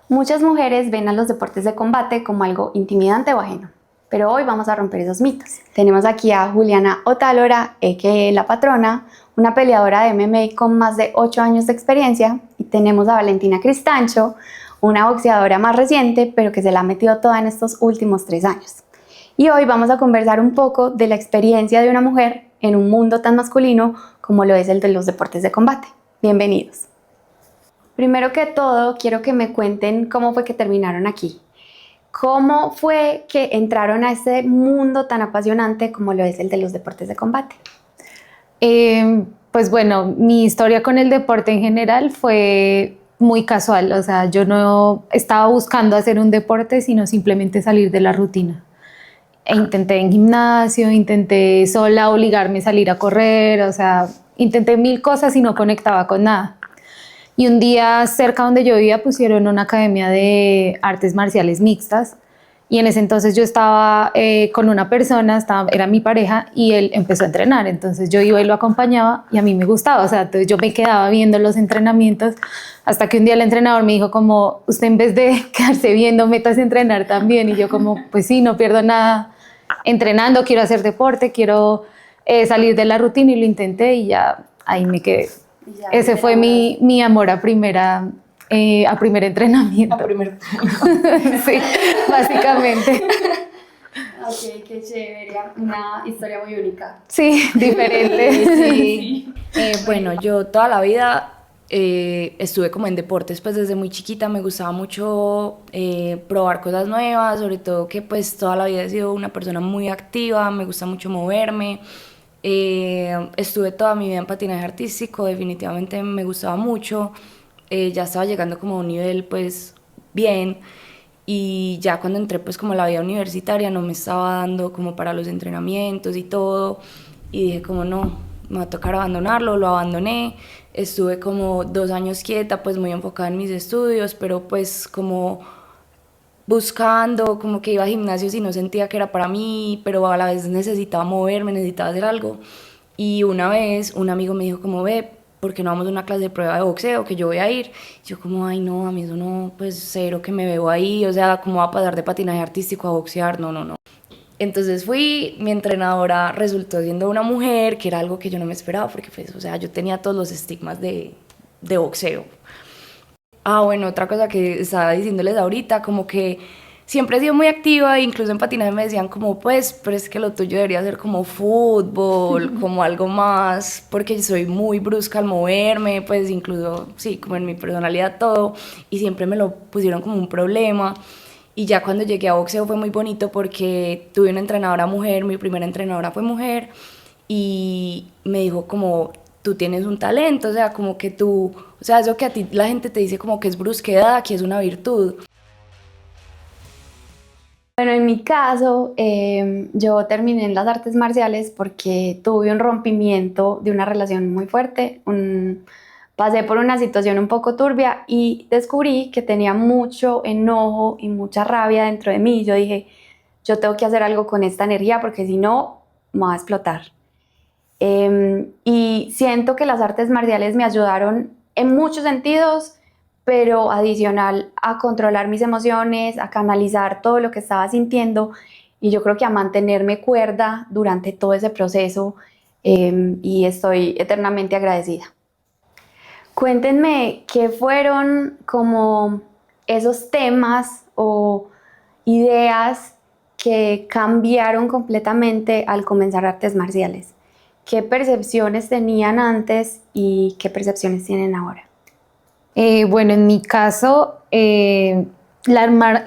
Muchas mujeres ven a los deportes de combate como algo intimidante o ajeno, pero hoy vamos a romper esos mitos. Tenemos aquí a Juliana Otálora, a.k.a. La Patrona, una peleadora de MMA con más de 8 años de experiencia, y tenemos a Valentina Cristancho, una boxeadora más reciente, pero que se la ha metido toda en estos últimos 3 años. Y hoy vamos a conversar un poco de la experiencia de una mujer en un mundo tan masculino como lo es el de los deportes de combate. Bienvenidos. Primero que todo, quiero que me cuenten cómo fue que terminaron aquí. ¿Cómo fue que entraron a este mundo tan apasionante como lo es el de los deportes de combate? Pues bueno, mi historia con el deporte en general fue muy casual. O sea, yo no estaba buscando hacer un deporte, sino simplemente salir de la rutina. Intenté en gimnasio, intenté sola obligarme a salir a correr, o sea, intenté 1000 cosas y no conectaba con nada. Y un día cerca donde yo vivía pusieron una academia de artes marciales mixtas, y en ese entonces yo estaba con una persona, era mi pareja, y él empezó a entrenar. Entonces yo iba y lo acompañaba y a mí me gustaba. O sea, entonces yo me quedaba viendo los entrenamientos hasta que un día el entrenador me dijo como, usted en vez de quedarse viendo, métase a entrenar también. Y yo como, pues sí, no pierdo nada entrenando, quiero hacer deporte, quiero salir de la rutina, y lo intenté y ya ahí me quedé. Ese fue mi amor a primer entrenamiento. A primer Sí, básicamente. Ok, qué chévere, una historia muy única. Sí, diferente. Sí. Bueno, yo toda la vida estuve como en deportes, pues desde muy chiquita me gustaba mucho probar cosas nuevas, sobre todo que pues toda la vida he sido una persona muy activa, me gusta mucho moverme. Estuve toda mi vida en patinaje artístico, definitivamente me gustaba mucho. Ya estaba llegando como a un nivel pues bien, y ya cuando entré pues como a la vida universitaria no me estaba dando como para los entrenamientos y todo, y dije como no, me va a tocar abandonarlo. Lo abandoné, estuve como 2 años quieta, pues muy enfocada en mis estudios, pero pues como buscando, como que iba a gimnasios y no sentía que era para mí, pero a la vez necesitaba moverme, necesitaba hacer algo. Y una vez un amigo me dijo como, ve, ¿por qué no vamos a una clase de prueba de boxeo que yo voy a ir? Y yo como, ay no, a mí eso no, pues cero que me veo ahí, o sea, ¿cómo va a pasar de patinaje artístico a boxear? No, no, no. Entonces fui, mi entrenadora resultó siendo una mujer, que era algo que yo no me esperaba, porque pues, o sea, yo tenía todos los estigmas de boxeo. Ah, bueno, otra cosa que estaba diciéndoles ahorita, como que siempre he sido muy activa, incluso en patinaje me decían como, pues, pero es que lo tuyo debería ser como fútbol, como algo más, porque soy muy brusca al moverme, pues incluso, sí, como en mi personalidad todo, y siempre me lo pusieron como un problema. Y ya cuando llegué a boxeo fue muy bonito porque tuve una entrenadora mujer, mi primera entrenadora fue mujer, y me dijo como, tú tienes un talento, o sea, como que tú, o sea, eso que a ti la gente te dice como que es brusquedad, aquí es una virtud. Bueno, en mi caso, yo terminé en las artes marciales porque tuve un rompimiento de una relación muy fuerte. Pasé por una situación un poco turbia y descubrí que tenía mucho enojo y mucha rabia dentro de mí. Yo dije, yo tengo que hacer algo con esta energía porque si no, me va a explotar. Y siento que las artes marciales me ayudaron en muchos sentidos, pero adicional a controlar mis emociones, a canalizar todo lo que estaba sintiendo, y yo creo que a mantenerme cuerda durante todo ese proceso, y estoy eternamente agradecida. Cuéntenme qué fueron como esos temas o ideas que cambiaron completamente al comenzar artes marciales. ¿Qué percepciones tenían antes y qué percepciones tienen ahora? Bueno, en mi caso, la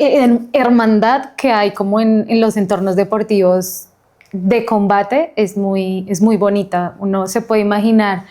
hermandad que hay como en los entornos deportivos de combate es muy bonita. Uno se puede imaginar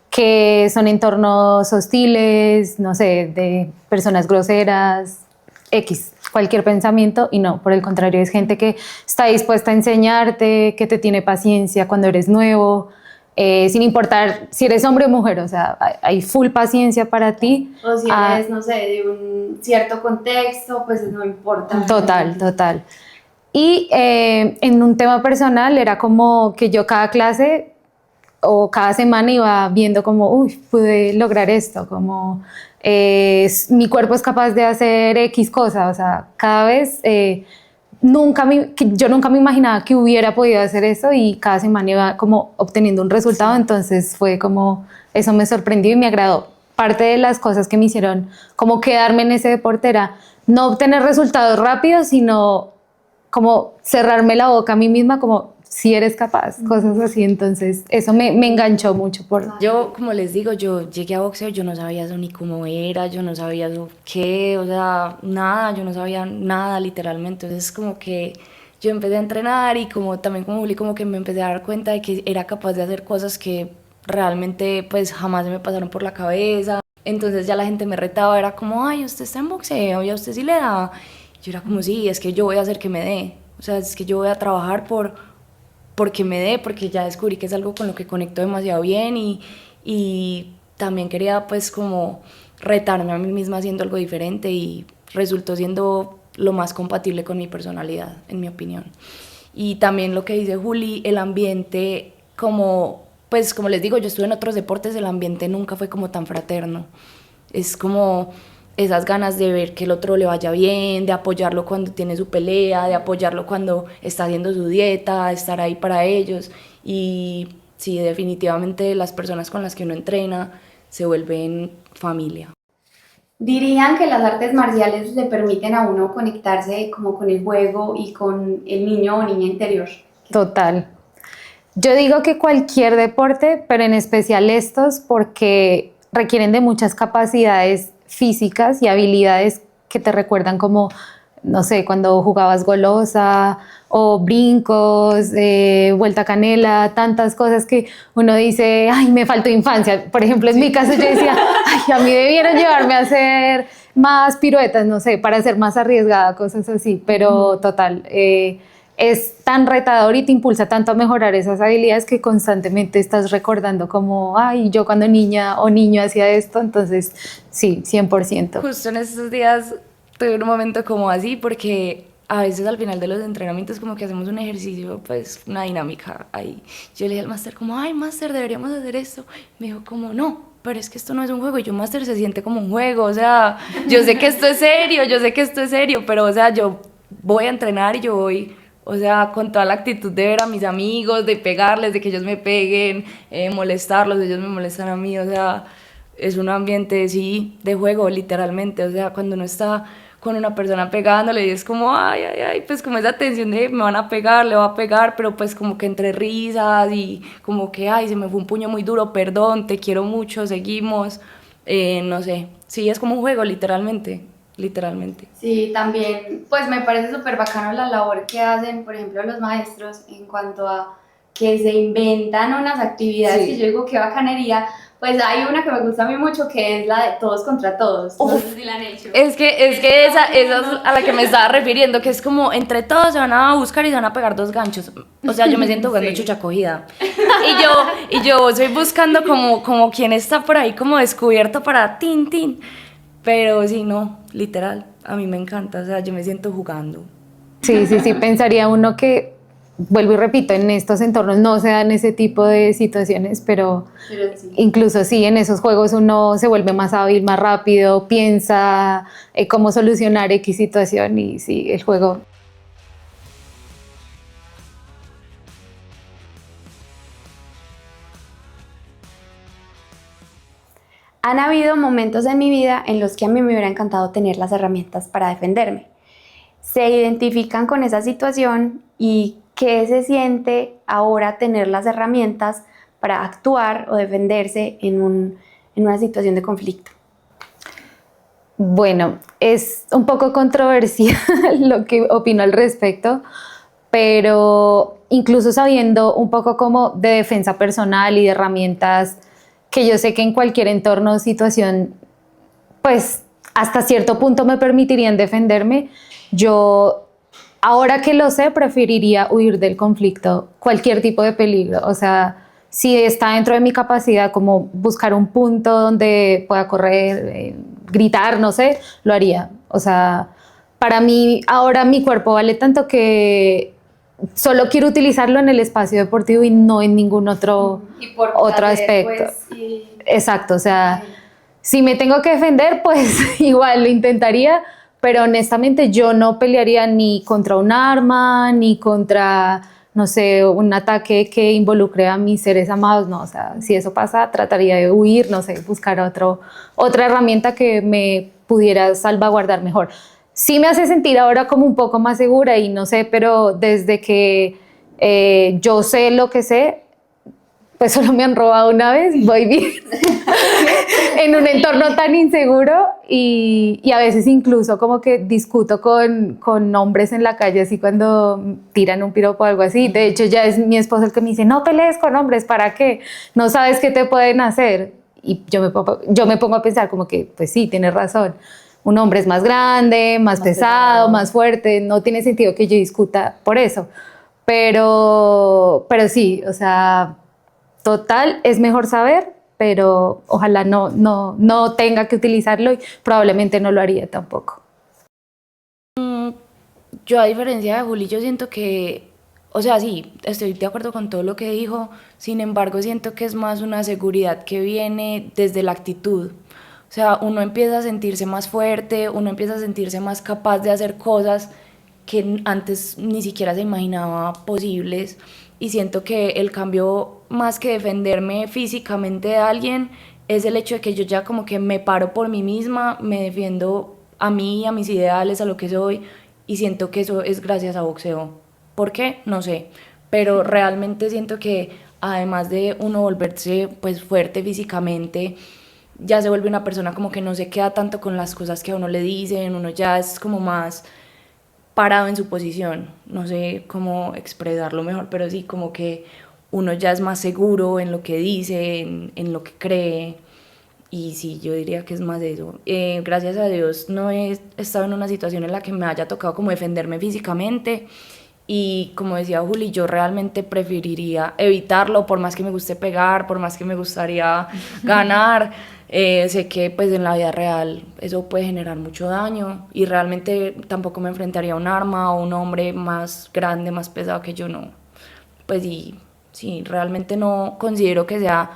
que son entornos hostiles, no sé, de personas groseras, X, cualquier pensamiento, y no, por el contrario, es gente que está dispuesta a enseñarte, que te tiene paciencia cuando eres nuevo, sin importar si eres hombre o mujer. O sea, hay full paciencia para ti. O si eres, no sé, de un cierto contexto, pues no importa. Total, total. Y en un tema personal era como que yo cada clase o cada semana iba viendo como, uy, pude lograr esto, como mi cuerpo es capaz de hacer X cosa, o sea, cada vez yo nunca me imaginaba que hubiera podido hacer eso y cada semana iba como obteniendo un resultado, entonces fue como, eso me sorprendió y me agradó. Parte de las cosas que me hicieron como quedarme en ese deporte era no obtener resultados rápidos, sino como cerrarme la boca a mí misma, como si eres capaz, cosas así. Entonces eso me enganchó mucho. Yo, como les digo, yo llegué a boxeo, yo no sabía eso ni cómo era, yo no sabía eso qué, o sea, nada, yo no sabía nada literalmente. Entonces como que yo empecé a entrenar y como también como Juli, como que me empecé a dar cuenta de que era capaz de hacer cosas que realmente pues jamás se me pasaron por la cabeza. Entonces ya la gente me retaba, era como, ay, usted está en boxeo y a usted sí le da. Yo era como, sí, es que yo voy a hacer que me dé, o sea, es que yo voy a trabajar porque me dé, porque ya descubrí que es algo con lo que conecto demasiado bien y también quería pues como retarme a mí misma haciendo algo diferente y resultó siendo lo más compatible con mi personalidad, en mi opinión. Y también lo que dice Juli, el ambiente como, pues como les digo, yo estuve en otros deportes, el ambiente nunca fue como tan fraterno. Es como esas ganas de ver que el otro le vaya bien, de apoyarlo cuando tiene su pelea, de apoyarlo cuando está haciendo su dieta, de estar ahí para ellos. Y sí, definitivamente las personas con las que uno entrena se vuelven familia. ¿Dirían que las artes marciales le permiten a uno conectarse como con el juego y con el niño o niña interior? Total. Yo digo que cualquier deporte, pero en especial estos, porque requieren de muchas capacidades físicas y habilidades que te recuerdan como, no sé, cuando jugabas golosa o brincos, vuelta canela, tantas cosas que uno dice, ay, me faltó infancia. Por ejemplo, en mi caso yo decía, ay, a mí debieron llevarme a hacer más piruetas, no sé, para ser más arriesgada, cosas así, pero total. Es tan retador y te impulsa tanto a mejorar esas habilidades que constantemente estás recordando como, ay, yo cuando niña o niño hacía esto, entonces sí, 100%. Justo en estos días tuve un momento como así porque a veces al final de los entrenamientos como que hacemos un ejercicio, pues una dinámica ahí. Yo le dije al máster como, ay, máster, deberíamos hacer esto. Me dijo como, no, pero es que esto no es un juego. Y yo, máster, se siente como un juego, o sea, yo sé que esto es serio, yo sé que esto es serio, pero o sea, yo voy a entrenar y yo voy, o sea, con toda la actitud de ver a mis amigos, de pegarles, de que ellos me peguen, molestarlos, ellos me molestan a mí, o sea, es un ambiente, sí, de juego, literalmente, o sea, cuando uno está con una persona pegándole y es como, ay, ay, ay, pues como esa tensión de me van a pegar, le va a pegar, pero pues como que entre risas y como que, ay, se me fue un puño muy duro, perdón, te quiero mucho, seguimos, no sé, sí, es como un juego, literalmente, literalmente. Sí, también, pues me parece súper bacano la labor que hacen, por ejemplo, los maestros en cuanto a que se inventan unas actividades Sí. que yo digo que bacanería. Pues hay una que me gusta a mí mucho que es la de todos contra todos. No sé si la han hecho. Es que esa es a la que me estaba refiriendo, que es como entre todos se van a buscar y se van a pegar dos ganchos. O sea, yo me siento jugando chucha cogida. Y yo estoy buscando como quien está por ahí como descubierto para tin, tin. Pero sí, no, literal, a mí me encanta, o sea, yo me siento jugando. Sí, sí, sí, pensaría uno que, vuelvo y repito, en estos entornos no se dan ese tipo de situaciones, pero Sí. incluso sí, en esos juegos uno se vuelve más hábil, más rápido, piensa cómo solucionar X situación y sí, el juego. Han habido momentos en mi vida en los que a mí me hubiera encantado tener las herramientas para defenderme. ¿Se identifican con esa situación y qué se siente ahora tener las herramientas para actuar o defenderse en una situación de conflicto? Bueno, es un poco controversial lo que opino al respecto, pero incluso sabiendo un poco como de defensa personal y de herramientas que yo sé que en cualquier entorno o situación, pues hasta cierto punto me permitirían defenderme, yo ahora que lo sé preferiría huir del conflicto, cualquier tipo de peligro, o sea, si está dentro de mi capacidad como buscar un punto donde pueda correr, gritar, no sé, lo haría. O sea, para mí ahora mi cuerpo vale tanto que solo quiero utilizarlo en el espacio deportivo y no en ningún otro aspecto. Pues, Exacto, o sea, si me tengo que defender, pues igual lo intentaría, pero honestamente yo no pelearía ni contra un arma, ni contra, no sé, un ataque que involucre a mis seres amados, no, o sea, si eso pasa, trataría de huir, no sé, buscar otra herramienta que me pudiera salvaguardar mejor. Sí me hace sentir ahora como un poco más segura y no sé, pero desde que yo sé lo que sé, pues solo me han robado una vez, voy bien en un entorno tan inseguro y a veces incluso como que discuto con hombres en la calle así cuando tiran un piropo o algo así. De hecho ya es mi esposo el que me dice, no pelees con hombres, ¿para qué? No sabes qué te pueden hacer. Y yo me pongo a pensar como que, pues sí, tienes razón. Un hombre es más grande, más pesado, más fuerte, no tiene sentido que yo discuta por eso. Pero sí, o sea, total, es mejor saber, pero ojalá no tenga que utilizarlo y probablemente no lo haría tampoco. Yo a diferencia de Juli, yo siento que, o sea, sí, estoy de acuerdo con todo lo que dijo, sin embargo siento que es más una seguridad que viene desde la actitud. O sea, uno empieza a sentirse más fuerte, uno empieza a sentirse más capaz de hacer cosas que antes ni siquiera se imaginaba posibles, y siento que el cambio, más que defenderme físicamente de alguien, es el hecho de que yo ya como que me paro por mí misma, me defiendo a mí, a mis ideales, a lo que soy, y siento que eso es gracias a boxeo. ¿Por qué? No sé, pero realmente siento que además de uno volverse pues fuerte físicamente, ya se vuelve una persona como que no se queda tanto con las cosas que a uno le dicen, uno ya es como más parado en su posición, no sé cómo expresarlo mejor, pero sí como que uno ya es más seguro en lo que dice, en lo que cree, y sí, yo diría que es más de eso. Gracias a Dios no he estado en una situación en la que me haya tocado como defenderme físicamente, y como decía Juli, yo realmente preferiría evitarlo, por más que me guste pegar, por más que me gustaría ganar. Sé que pues en la vida real eso puede generar mucho daño, y realmente tampoco me enfrentaría a un arma o un hombre más grande, más pesado que yo, no. Pues sí, realmente no considero que sea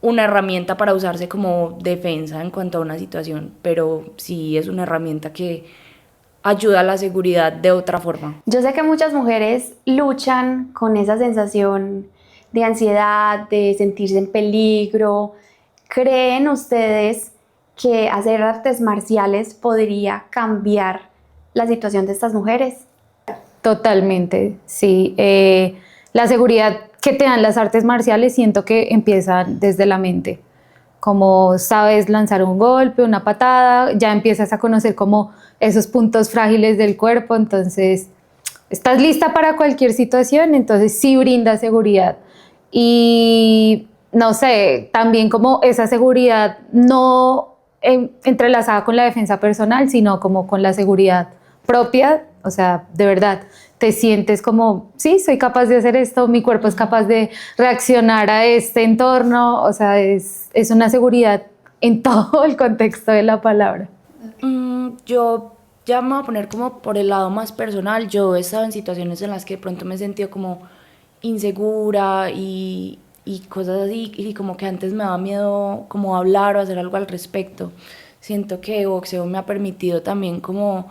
una herramienta para usarse como defensa en cuanto a una situación, pero sí es una herramienta que ayuda a la seguridad de otra forma. Yo sé que muchas mujeres luchan con esa sensación de ansiedad, de sentirse en peligro. ¿Creen ustedes que hacer artes marciales podría cambiar la situación de estas mujeres? Totalmente, sí. La seguridad que te dan las artes marciales siento que empiezan desde la mente. Como sabes lanzar un golpe, una patada, ya empiezas a conocer como esos puntos frágiles del cuerpo, entonces estás lista para cualquier situación, entonces sí brinda seguridad. Y no sé, también como esa seguridad no entrelazada con la defensa personal, sino como con la seguridad propia, o sea, de verdad, te sientes como, sí, soy capaz de hacer esto, mi cuerpo es capaz de reaccionar a este entorno, o sea, es una seguridad en todo el contexto de la palabra. Yo ya me voy a poner como por el lado más personal. Yo he estado en situaciones en las que de pronto me he sentido como insegura y cosas así, y como que antes me daba miedo como hablar o hacer algo al respecto. Siento que boxeo me ha permitido también como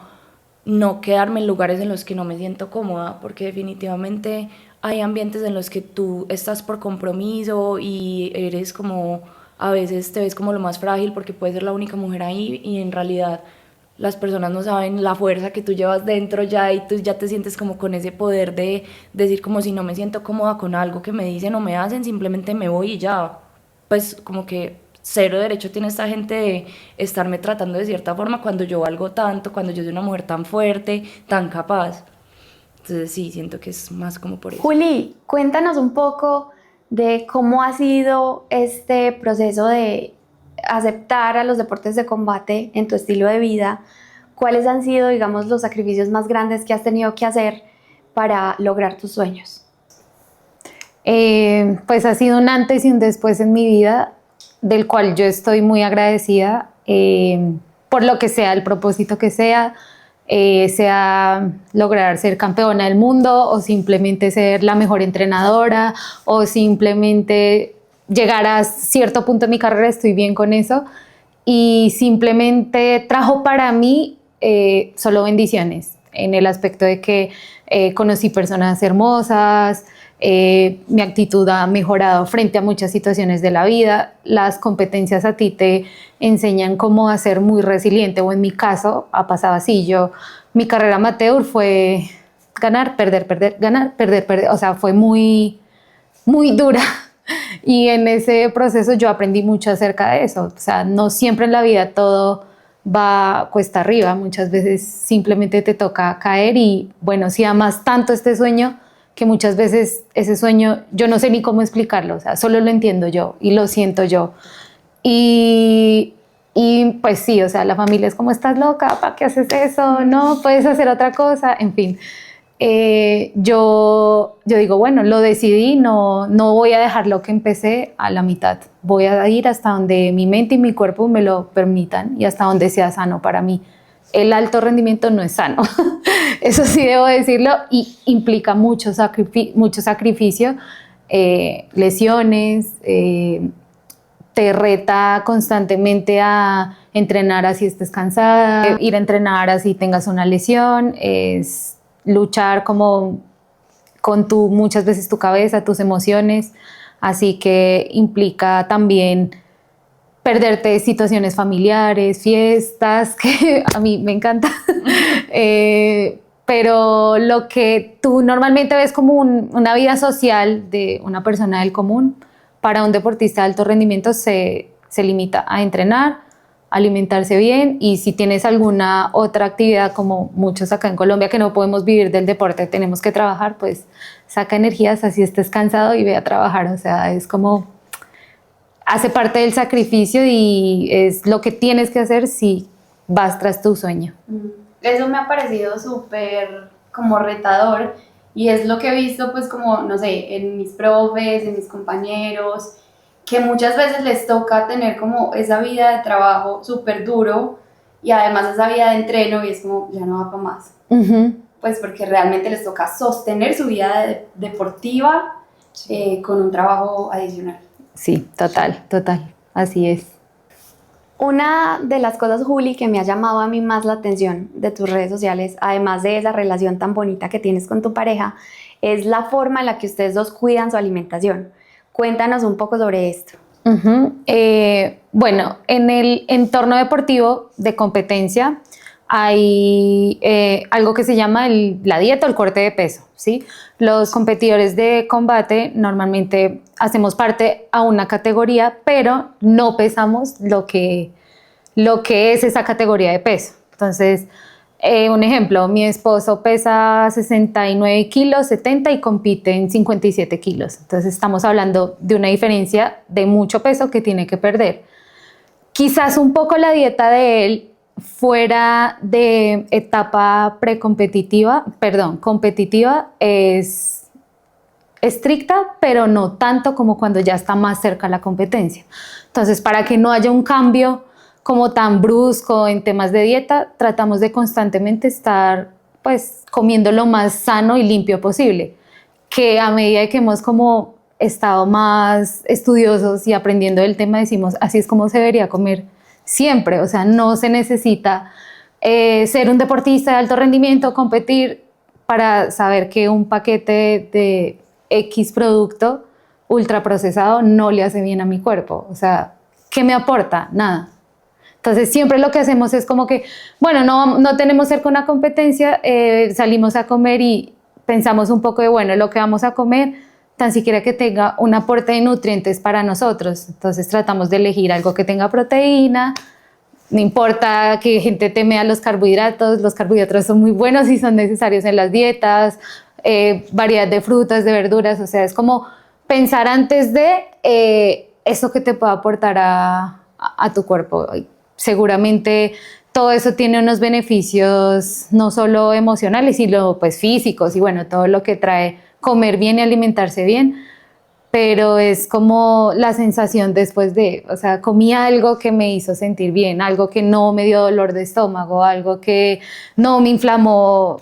no quedarme en lugares en los que no me siento cómoda, porque definitivamente hay ambientes en los que tú estás por compromiso y eres como, a veces te ves como lo más frágil porque puedes ser la única mujer ahí, y en realidad las personas no saben la fuerza que tú llevas dentro ya, y tú ya te sientes como con ese poder de decir como, si no me siento cómoda con algo que me dicen o me hacen, simplemente me voy y ya. Pues como que cero derecho tiene esta gente de estarme tratando de cierta forma cuando yo valgo tanto, cuando yo soy una mujer tan fuerte, tan capaz. Entonces sí, siento que es más como por eso. Juli, cuéntanos un poco de cómo ha sido este proceso de aceptar a los deportes de combate en tu estilo de vida. ¿Cuáles han sido, digamos, los sacrificios más grandes que has tenido que hacer para lograr tus sueños? Pues ha sido un antes y un después en mi vida, del cual yo estoy muy agradecida, por lo que sea, el propósito que sea. sea lograr ser campeona del mundo o simplemente ser la mejor entrenadora o simplemente llegar a cierto punto de mi carrera, estoy bien con eso. Y simplemente trajo para mí solo bendiciones en el aspecto de que conocí personas hermosas, mi actitud ha mejorado frente a muchas situaciones de la vida, las competencias a ti te enseñan cómo a ser muy resiliente, o en mi caso ha pasado así. Mi carrera amateur fue ganar, perder, perder, ganar, perder, perder, o sea, fue muy, muy dura. Y en ese proceso yo aprendí mucho acerca de eso. O sea, no siempre en la vida todo va cuesta arriba. Muchas veces simplemente te toca caer y, bueno, si amas tanto este sueño, que muchas veces ese sueño yo no sé ni cómo explicarlo. O sea, solo lo entiendo yo y lo siento yo. Y pues sí, o sea, la familia es como, ¿estás loca? ¿Para qué haces eso? No, puedes hacer otra cosa. En fin. Yo digo, bueno, lo decidí, no voy a dejar lo que empecé a la mitad. Voy a ir hasta donde mi mente y mi cuerpo me lo permitan y hasta donde sea sano para mí. El alto rendimiento no es sano, eso sí debo decirlo, y implica mucho sacrificio, lesiones, te reta constantemente a entrenar así estés cansada, ir a entrenar así tengas una lesión, es luchar como con muchas veces tu cabeza, tus emociones, así que implica también perderte situaciones familiares, fiestas, que a mí me encanta, pero lo que tú normalmente ves como una vida social de una persona del común, para un deportista de alto rendimiento se limita a entrenar, alimentarse bien, y si tienes alguna otra actividad, como muchos acá en Colombia que no podemos vivir del deporte, tenemos que trabajar, pues saca energías así estés cansado y ve a trabajar. O sea, es como hace parte del sacrificio y es lo que tienes que hacer si vas tras tu sueño. Eso me ha parecido súper como retador, y es lo que he visto pues como, no sé, en mis profes, en mis compañeros, que muchas veces les toca tener como esa vida de trabajo súper duro y además esa vida de entreno, y es como, ya no va para más. Pues porque realmente les toca sostener su vida deportiva con un trabajo adicional. Sí, total, así es. Una de las cosas, Juli, que me ha llamado a mí más la atención de tus redes sociales, además de esa relación tan bonita que tienes con tu pareja, es la forma en la que ustedes dos cuidan su alimentación. Cuéntanos un poco sobre esto. Bueno, en el entorno deportivo de competencia hay algo que se llama la dieta o el corte de peso, ¿sí? Los competidores de combate normalmente hacemos parte a una categoría, pero no pesamos lo que es esa categoría de peso. Entonces, un ejemplo, mi esposo pesa 69 kilos, 70 y compite en 57 kilos. Entonces estamos hablando de una diferencia de mucho peso que tiene que perder. Quizás un poco la dieta de él fuera de etapa competitiva es estricta, pero no tanto como cuando ya está más cerca la competencia. Entonces, para que no haya un cambio como tan brusco en temas de dieta, tratamos de constantemente estar pues comiendo lo más sano y limpio posible, que a medida que hemos como estado más estudiosos y aprendiendo del tema, decimos, así es como se debería comer siempre. O sea, no se necesita ser un deportista de alto rendimiento, competir, para saber que un paquete de X producto ultraprocesado no le hace bien a mi cuerpo. O sea, ¿qué me aporta? Nada. Entonces siempre lo que hacemos es como que, bueno, no tenemos cerca una competencia, salimos a comer y pensamos un poco de, bueno, lo que vamos a comer, tan siquiera que tenga un aporte de nutrientes para nosotros. Entonces tratamos de elegir algo que tenga proteína, no importa que gente teme a los carbohidratos son muy buenos y son necesarios en las dietas, variedad de frutas, de verduras, o sea, es como pensar antes de eso que te pueda aportar a tu cuerpo. Seguramente todo eso tiene unos beneficios no solo emocionales, sino pues físicos, y bueno, todo lo que trae comer bien y alimentarse bien. pero es como la sensación después de, o sea, comí algo que me hizo sentir bien, algo que no me dio dolor de estómago, algo que no me inflamó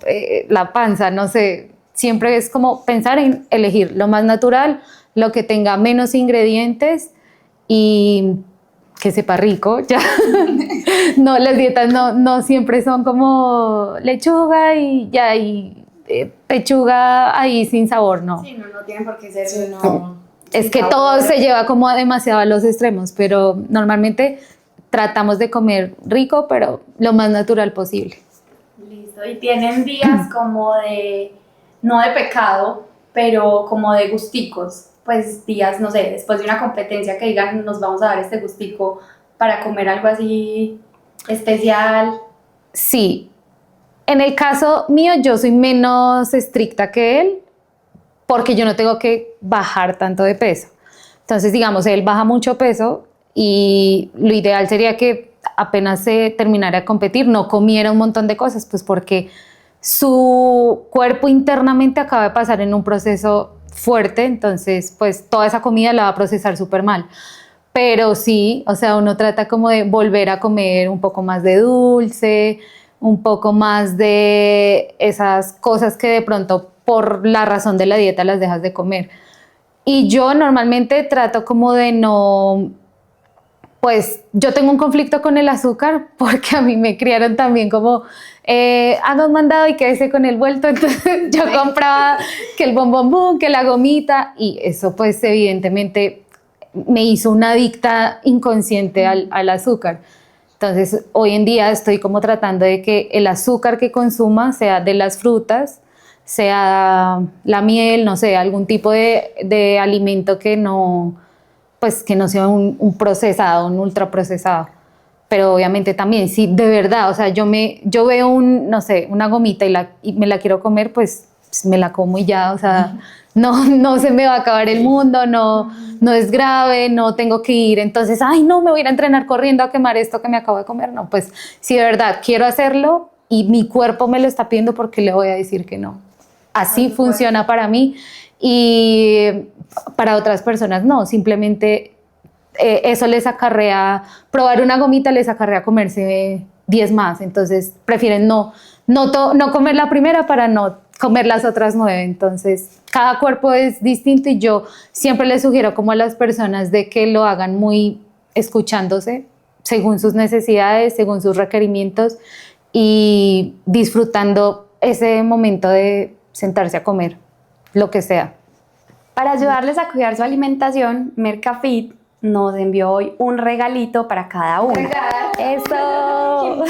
la panza, no sé, siempre es como pensar en elegir lo más natural, lo que tenga menos ingredientes y que sepa rico, ya. No, las dietas no siempre son como lechuga y ya, y pechuga ahí sin sabor, no. Sí, no tienen por qué ser. Sí, no. Es que todo se lleva como demasiado a los extremos, pero normalmente tratamos de comer rico, pero lo más natural posible. Listo. Y tienen días como de, no de pecado, pero como de gusticos. Pues días, no sé, después de una competencia que digan, nos vamos a dar este gustico para comer algo así especial. Sí, en el caso mío yo soy menos estricta que él porque yo no tengo que bajar tanto de peso. Entonces, digamos, él baja mucho peso y lo ideal sería que apenas se terminara de competir no comiera un montón de cosas, pues porque su cuerpo internamente acaba de pasar en un proceso fuerte, entonces pues toda esa comida la va a procesar súper mal. Pero sí, o sea, uno trata como de volver a comer un poco más de dulce, un poco más de esas cosas que de pronto por la razón de la dieta las dejas de comer. Y yo normalmente trato como de no, pues yo tengo un conflicto con el azúcar porque a mí me criaron también como haga un mandado y quédese con el vuelto, entonces yo compraba que el bombombón, que la gomita y eso pues evidentemente me hizo una adicta inconsciente al azúcar. Entonces hoy en día estoy como tratando de que el azúcar que consuma sea de las frutas, sea la miel, no sé, algún tipo de alimento que no, pues que no sea un procesado, un ultraprocesado. Pero obviamente también, si de verdad, o sea, yo veo no sé, una gomita y me la quiero comer, pues me la como y ya, o sea, no se me va a acabar el mundo, no es grave, no tengo que ir, entonces, ay, no, me voy a ir a entrenar corriendo a quemar esto que me acabo de comer, no, pues si de verdad quiero hacerlo y mi cuerpo me lo está pidiendo, ¿por qué le voy a decir que no? Así funciona para mí y para otras personas no, simplemente eso les acarrea, probar una gomita les acarrea comerse 10 más, entonces prefieren no comer la primera para no comer las otras 9, entonces cada cuerpo es distinto y yo siempre les sugiero como a las personas de que lo hagan muy escuchándose según sus necesidades, según sus requerimientos y disfrutando ese momento de sentarse a comer, lo que sea. Para ayudarles a cuidar su alimentación, Mercafit nos envió hoy un regalito para cada uno. ¡Eso!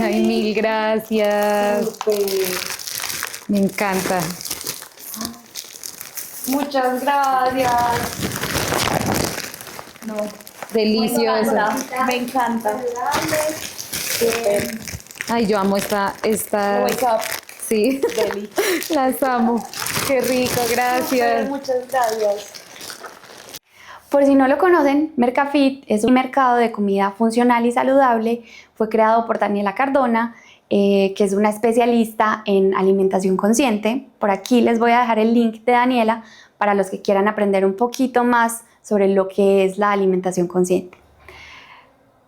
Ay, mil gracias. Me encanta. Muchas gracias. No, Delicioso. me encanta. Ay, yo amo esta. Wake up. Sí, Deli. las amo. Qué rico, gracias. Muchas gracias. Por si no lo conocen, Mercafit es un mercado de comida funcional y saludable. Fue creado por Daniela Cardona, que es una especialista en alimentación consciente. Por aquí les voy a dejar el link de Daniela para los que quieran aprender un poquito más sobre lo que es la alimentación consciente.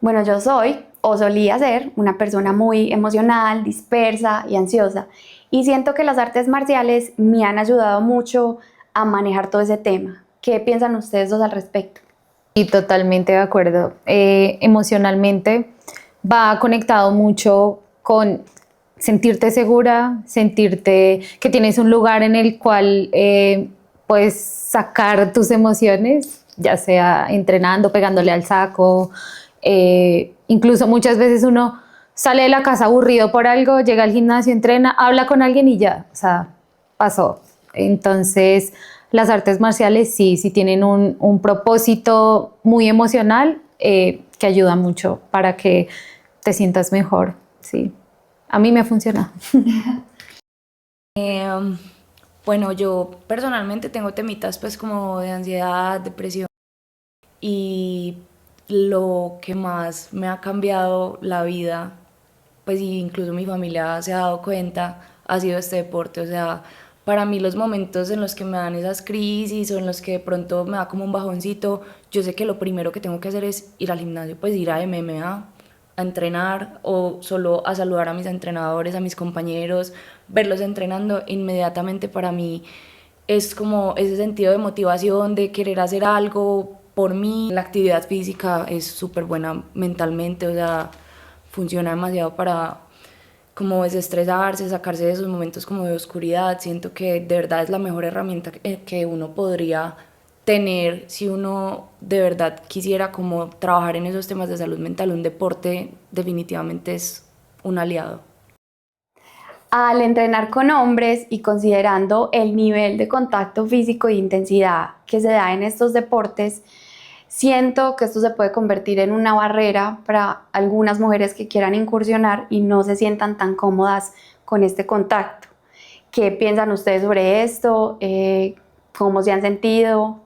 Bueno, yo soy o solía ser una persona muy emocional, dispersa y ansiosa, y siento que las artes marciales me han ayudado mucho a manejar todo ese tema. ¿Qué piensan ustedes dos al respecto? Y totalmente de acuerdo. Emocionalmente va conectado mucho con sentirte segura, sentirte que tienes un lugar en el cual puedes sacar tus emociones, ya sea entrenando, pegándole al saco. Incluso muchas veces uno sale de la casa aburrido por algo, llega al gimnasio, entrena, habla con alguien y ya, o sea, pasó. Entonces, las artes marciales sí tienen un propósito muy emocional que ayuda mucho para que te sientas mejor, sí. A mí me funciona. Bueno, yo personalmente tengo temitas pues como de ansiedad, depresión y lo que más me ha cambiado la vida, pues incluso mi familia se ha dado cuenta, ha sido este deporte. O sea, para mí los momentos en los que me dan esas crisis o en los que de pronto me da como un bajoncito, yo sé que lo primero que tengo que hacer es ir al gimnasio, pues ir a MMA, a entrenar o solo a saludar a mis entrenadores, a mis compañeros, verlos entrenando. Inmediatamente para mí es como ese sentido de motivación, de querer hacer algo por mí. La actividad física es súper buena mentalmente, o sea, funciona demasiado para como desestresarse, sacarse de esos momentos como de oscuridad. Siento que de verdad es la mejor herramienta que uno podría tener si uno de verdad quisiera como trabajar en esos temas de salud mental. Un deporte definitivamente es un aliado. Al entrenar con hombres y considerando el nivel de contacto físico e intensidad que se da en estos deportes, siento que esto se puede convertir en una barrera para algunas mujeres que quieran incursionar y no se sientan tan cómodas con este contacto. ¿Qué piensan ustedes sobre esto? ¿Cómo se han sentido?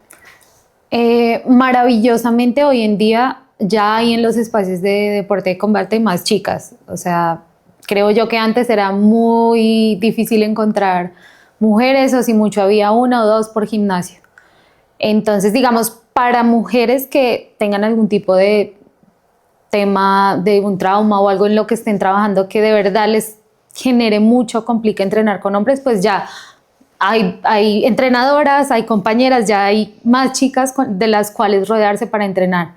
Maravillosamente hoy en día ya hay en los espacios de deporte de combate más chicas. O sea, creo yo que antes era muy difícil encontrar mujeres o si mucho había una o dos por gimnasio. Entonces, digamos, para mujeres que tengan algún tipo de tema de un trauma o algo en lo que estén trabajando que de verdad les genere mucho, complica entrenar con hombres, pues ya hay entrenadoras, hay compañeras, ya hay más chicas de las cuales rodearse para entrenar.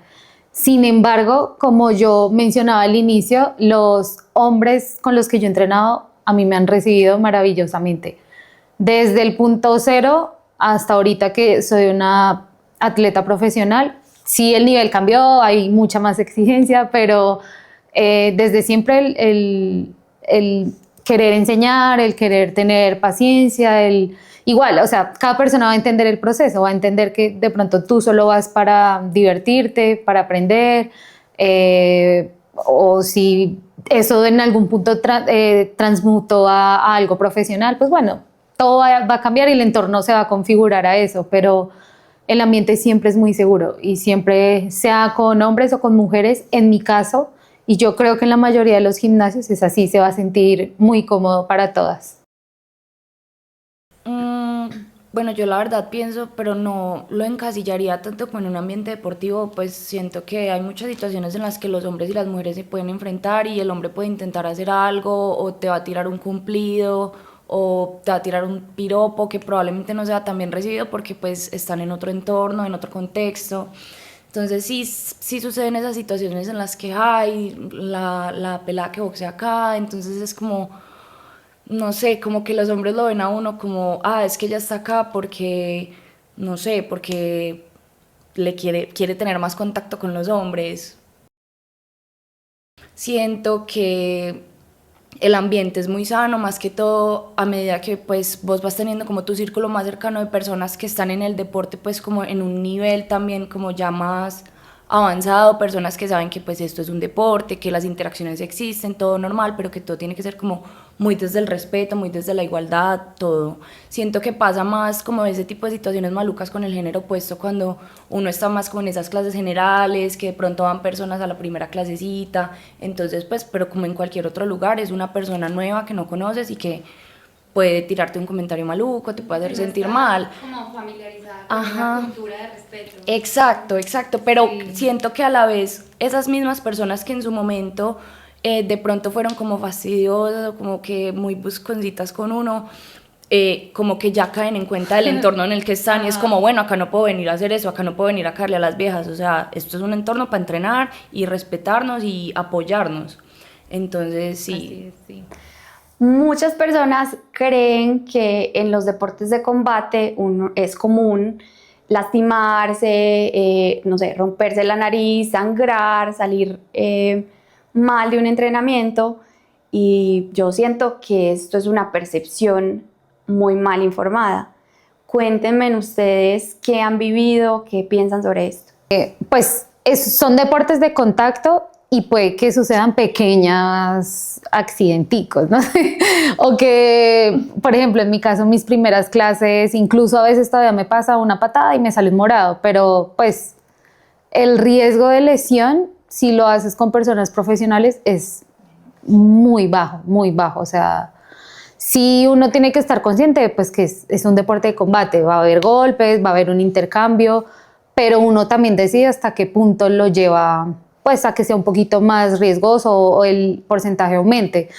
Sin embargo, como yo mencionaba al inicio, los hombres con los que yo he entrenado a mí me han recibido maravillosamente. Desde el punto cero hasta ahorita que soy una atleta profesional, sí el nivel cambió, hay mucha más exigencia, pero desde siempre el querer enseñar, el querer tener paciencia, igual, o sea, cada persona va a entender el proceso, va a entender que de pronto tú solo vas para divertirte, para aprender, o si eso en algún punto transmutó a algo profesional, pues bueno, todo va a cambiar y el entorno se va a configurar a eso, pero el ambiente siempre es muy seguro y siempre, sea con hombres o con mujeres, en mi caso, y yo creo que en la mayoría de los gimnasios es así, se va a sentir muy cómodo para todas. Bueno, yo la verdad pienso, pero no lo encasillaría tanto como en un ambiente deportivo, pues siento que hay muchas situaciones en las que los hombres y las mujeres se pueden enfrentar y el hombre puede intentar hacer algo o te va a tirar un cumplido o te va a tirar un piropo que probablemente no sea tan bien recibido porque pues están en otro entorno, en otro contexto. Entonces sí suceden esas situaciones en las que hay la pelada que boxea acá, entonces es como no sé, como que los hombres lo ven a uno como, ah, es que ella está acá porque, no sé, porque quiere tener más contacto con los hombres. Siento que el ambiente es muy sano, más que todo a medida que pues vos vas teniendo como tu círculo más cercano de personas que están en el deporte pues como en un nivel también como ya más avanzado, personas que saben que pues esto es un deporte, que las interacciones existen, todo normal, pero que todo tiene que ser como muy desde el respeto, muy desde la igualdad, todo. Siento que pasa más como ese tipo de situaciones malucas con el género opuesto cuando uno está más como en esas clases generales, que de pronto van personas a la primera clasecita, entonces pues, pero como en cualquier otro lugar, es una persona nueva que no conoces y que puede tirarte un comentario maluco, te puede hacer sentir mal. Como familiarizada con una cultura de respeto. Exacto, pero siento que a la vez esas mismas personas que en su momento de pronto fueron como fastidiosas, como que muy busconcitas con uno, como que ya caen en cuenta del entorno en el que están y es como, bueno, acá no puedo venir a hacer eso, acá no puedo venir a caerle a las viejas, o sea, esto es un entorno para entrenar y respetarnos y apoyarnos. Entonces, sí. Así es, sí. Muchas personas creen que en los deportes de combate es común lastimarse, no sé, romperse la nariz, sangrar, salir mal de un entrenamiento y yo siento que esto es una percepción muy mal informada. Cuéntenme ustedes qué han vivido, qué piensan sobre esto. Pues son deportes de contacto y puede que sucedan pequeños accidenticos, ¿no? O que, por ejemplo, en mi caso, mis primeras clases, incluso a veces todavía me pasa una patada y me sale un morado, pero pues el riesgo de lesión, si lo haces con personas profesionales, es muy bajo, o sea, sí uno tiene que estar consciente de, pues, que es un deporte de combate, va a haber golpes, va a haber un intercambio, pero uno también decide hasta qué punto lo lleva, pues, a que sea un poquito más riesgoso o el porcentaje aumente.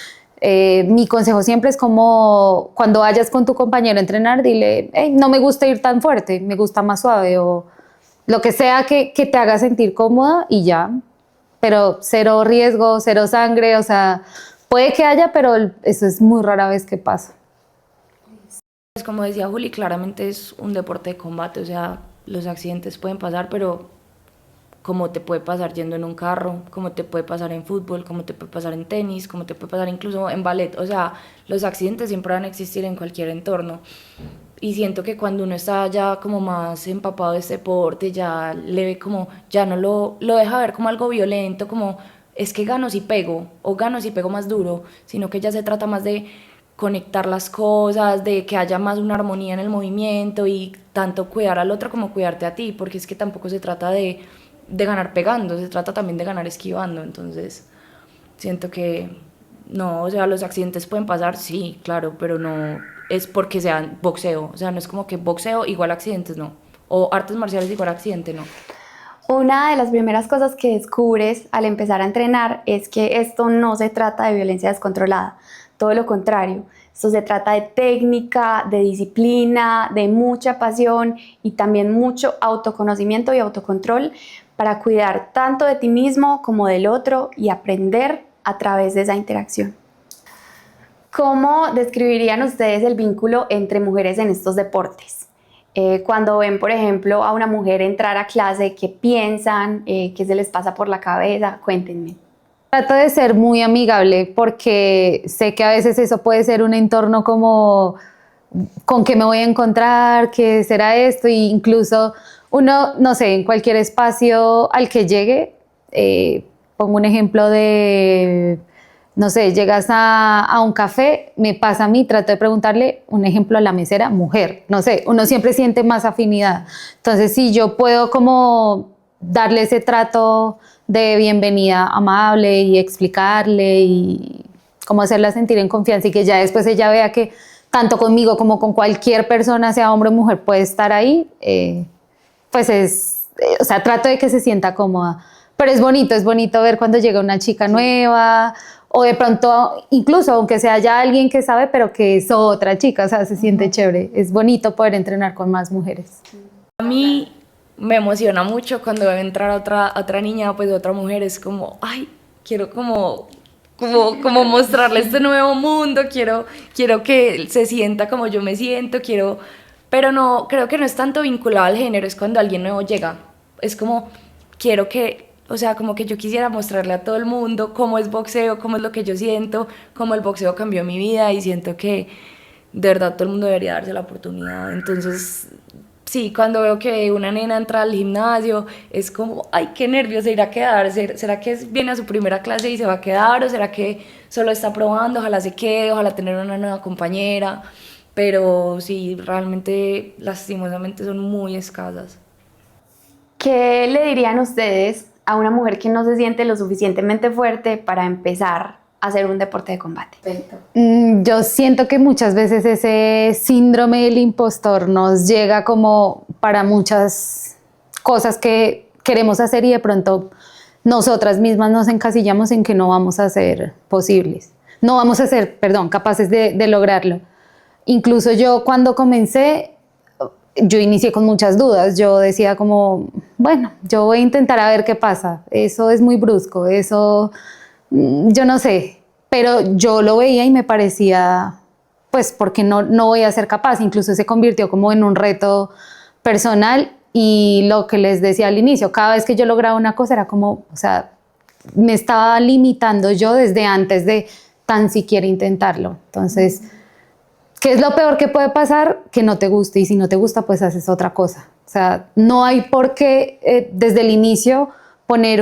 Mi consejo siempre es como cuando vayas con tu compañero a entrenar, dile, hey, no me gusta ir tan fuerte, me gusta más suave o lo que sea que te haga sentir cómoda y ya, pero cero riesgo, cero sangre, o sea, puede que haya, pero eso es muy rara vez que pasa. Pues como decía Juli, claramente es un deporte de combate, o sea, los accidentes pueden pasar, pero como te puede pasar yendo en un carro, como te puede pasar en fútbol, como te puede pasar en tenis, como te puede pasar incluso en ballet, o sea, los accidentes siempre van a existir en cualquier entorno. Y siento que cuando uno está ya como más empapado de este deporte, ya le ve como, ya no lo deja ver como algo violento, como es que gano si pego, o gano si pego más duro, sino que ya se trata más de conectar las cosas, de que haya más una armonía en el movimiento y tanto cuidar al otro como cuidarte a ti, porque es que tampoco se trata de ganar pegando, se trata también de ganar esquivando, entonces siento que no, o sea, los accidentes pueden pasar, sí, claro, pero no es porque sean boxeo, o sea, no es como que boxeo igual accidentes, no, o artes marciales igual accidente, no. Una de las primeras cosas que descubres al empezar a entrenar es que esto no se trata de violencia descontrolada, todo lo contrario. Esto se trata de técnica, de disciplina, de mucha pasión y también mucho autoconocimiento y autocontrol para cuidar tanto de ti mismo como del otro y aprender a través de esa interacción. ¿Cómo describirían ustedes el vínculo entre mujeres en estos deportes? Cuando ven, por ejemplo, a una mujer entrar a clase, ¿qué piensan? ¿Qué se les pasa por la cabeza? Cuéntenme. Trato de ser muy amigable porque sé que a veces eso puede ser un entorno como con qué me voy a encontrar, qué será esto, e incluso uno, no sé, en cualquier espacio al que llegue, pongo un ejemplo de, no sé, llegas a un café, me pasa a mí, trato de preguntarle un ejemplo a la mesera, mujer, no sé, uno siempre siente más afinidad. Entonces, si yo puedo como darle ese trato de bienvenida amable y explicarle y como hacerla sentir en confianza y que ya después ella vea que tanto conmigo como con cualquier persona, sea hombre o mujer, puede estar ahí, pues o sea, trato de que se sienta cómoda. Pero es bonito ver cuando llega una chica nueva o de pronto, incluso aunque sea ya alguien que sabe, pero que es otra chica, o sea, se siente chévere. Es bonito poder entrenar con más mujeres. A mí me emociona mucho cuando veo entrar otra niña, pues otra mujer, es como, ay, quiero como mostrarle este nuevo mundo, quiero que se sienta como yo me siento, pero no, creo que no es tanto vinculado al género, es cuando alguien nuevo llega, es como, quiero que, o sea, como que yo quisiera mostrarle a todo el mundo cómo es boxeo, cómo es lo que yo siento, cómo el boxeo cambió mi vida y siento que de verdad todo el mundo debería darse la oportunidad, entonces sí, cuando veo que una nena entra al gimnasio, es como, ay, qué nervios, ¿se irá a quedar? ¿Será que viene a su primera clase y se va a quedar? ¿O será que solo está probando? Ojalá se quede, ojalá tener una nueva compañera. Pero sí, realmente, lastimosamente, son muy escasas. ¿Qué le dirían ustedes a una mujer que no se siente lo suficientemente fuerte para empezar a hacer un deporte de combate? Yo siento que muchas veces ese síndrome del impostor nos llega como para muchas cosas que queremos hacer y de pronto nosotras mismas nos encasillamos en que no vamos a ser posibles. No vamos a ser, perdón, capaces de lograrlo. Incluso yo cuando comencé, yo inicié con muchas dudas. Yo decía como, bueno, yo voy a intentar a ver qué pasa. Eso es muy brusco, eso, yo no sé. Pero yo lo veía y me parecía, pues, porque no voy a ser capaz. Incluso se convirtió como en un reto personal y lo que les decía al inicio, cada vez que yo lograba una cosa era como, o sea, me estaba limitando yo desde antes de tan siquiera intentarlo. Entonces, ¿qué es lo peor que puede pasar? Que no te guste, y si no te gusta, pues haces otra cosa. O sea, no hay por qué desde el inicio poner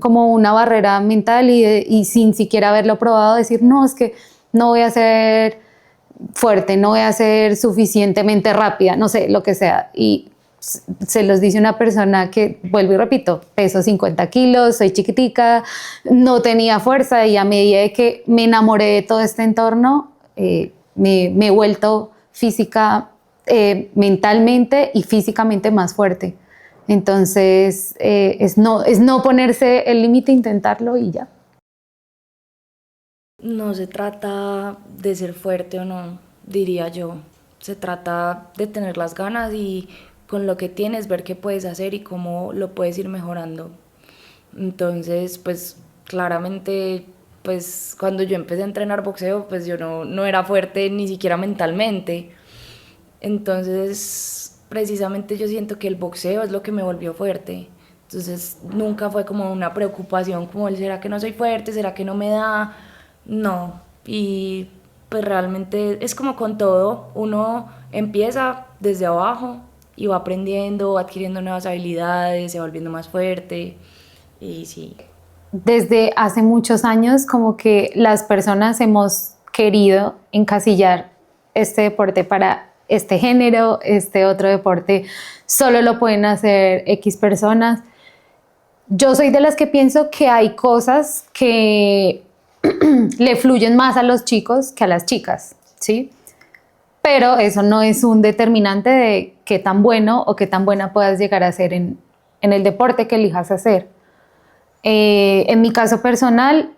como una barrera mental y sin siquiera haberlo probado, decir, no, es que no voy a ser fuerte, no voy a ser suficientemente rápida, no sé, lo que sea. Y se los dice una persona que, vuelvo y repito, peso 50 kilos, soy chiquitica, no tenía fuerza y a medida de que me enamoré de todo este entorno, me he vuelto mentalmente y físicamente más fuerte. Entonces, es no ponerse el límite, intentarlo y ya. No se trata de ser fuerte o no, diría yo. Se trata de tener las ganas y con lo que tienes ver qué puedes hacer y cómo lo puedes ir mejorando. Entonces, pues claramente, pues cuando yo empecé a entrenar boxeo, pues yo no era fuerte ni siquiera mentalmente. Entonces, precisamente yo siento que el boxeo es lo que me volvió fuerte. Entonces, nunca fue como una preocupación como el, ¿será que no soy fuerte? ¿Será que no me da? No. Y pues realmente es como con todo, uno empieza desde abajo y va aprendiendo, va adquiriendo nuevas habilidades, se va volviendo más fuerte y sí. Desde hace muchos años como que las personas hemos querido encasillar este deporte para este género, este otro deporte solo lo pueden hacer X personas. Yo soy de las que pienso que hay cosas que le fluyen más a los chicos que a las chicas, ¿sí? Pero eso no es un determinante de qué tan bueno o qué tan buena puedas llegar a ser en el deporte que elijas hacer. En mi caso personal,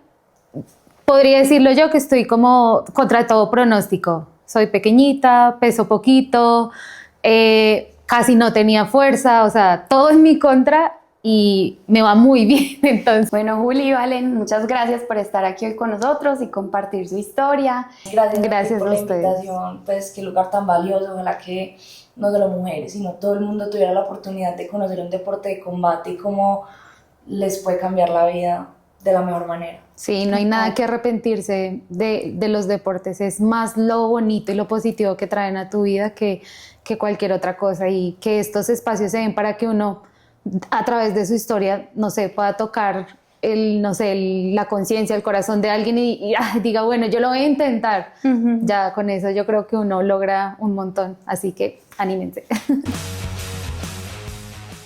podría decirlo yo que estoy como contra todo pronóstico. Soy pequeñita, peso poquito, casi no tenía fuerza, o sea, todo en mi contra y me va muy bien. Entonces, Bueno, Juli y Valen, muchas gracias por estar aquí hoy con nosotros y compartir su historia. Gracias por a la ustedes. invitación, pues qué lugar tan valioso, ojalá que no solo mujeres, sino todo el mundo tuviera la oportunidad de conocer un deporte de combate y cómo les puede cambiar la vida de la mejor manera. Sí, no hay nada que arrepentirse de los deportes, es más lo bonito y lo positivo que traen a tu vida que cualquier otra cosa y que estos espacios se den para que uno a través de su historia, no sé, pueda tocar no sé, la conciencia, el corazón de alguien y diga, bueno, yo lo voy a intentar. Ya con eso yo creo que uno logra un montón, así que anímense.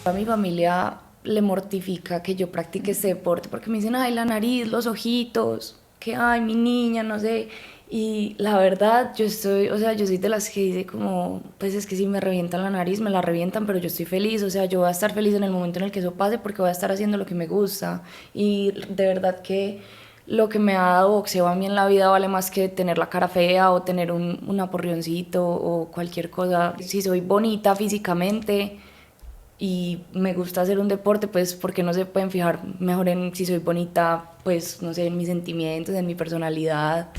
A mi familia le mortifica que yo practique este deporte porque me dicen, ay, la nariz, los ojitos, que ay, mi niña, no sé. Y la verdad, yo soy de las que dice como, pues es que si me revientan la nariz, me la revientan, pero yo estoy feliz, o sea, yo voy a estar feliz en el momento en el que eso pase porque voy a estar haciendo lo que me gusta. Y de verdad que lo que me ha dado boxeo a mí en la vida vale más que tener la cara fea o tener un aporrioncito o cualquier cosa. Si soy bonita físicamente y me gusta hacer un deporte, pues porque no se pueden fijar mejor en si soy bonita, pues no sé, en mis sentimientos, en mi personalidad.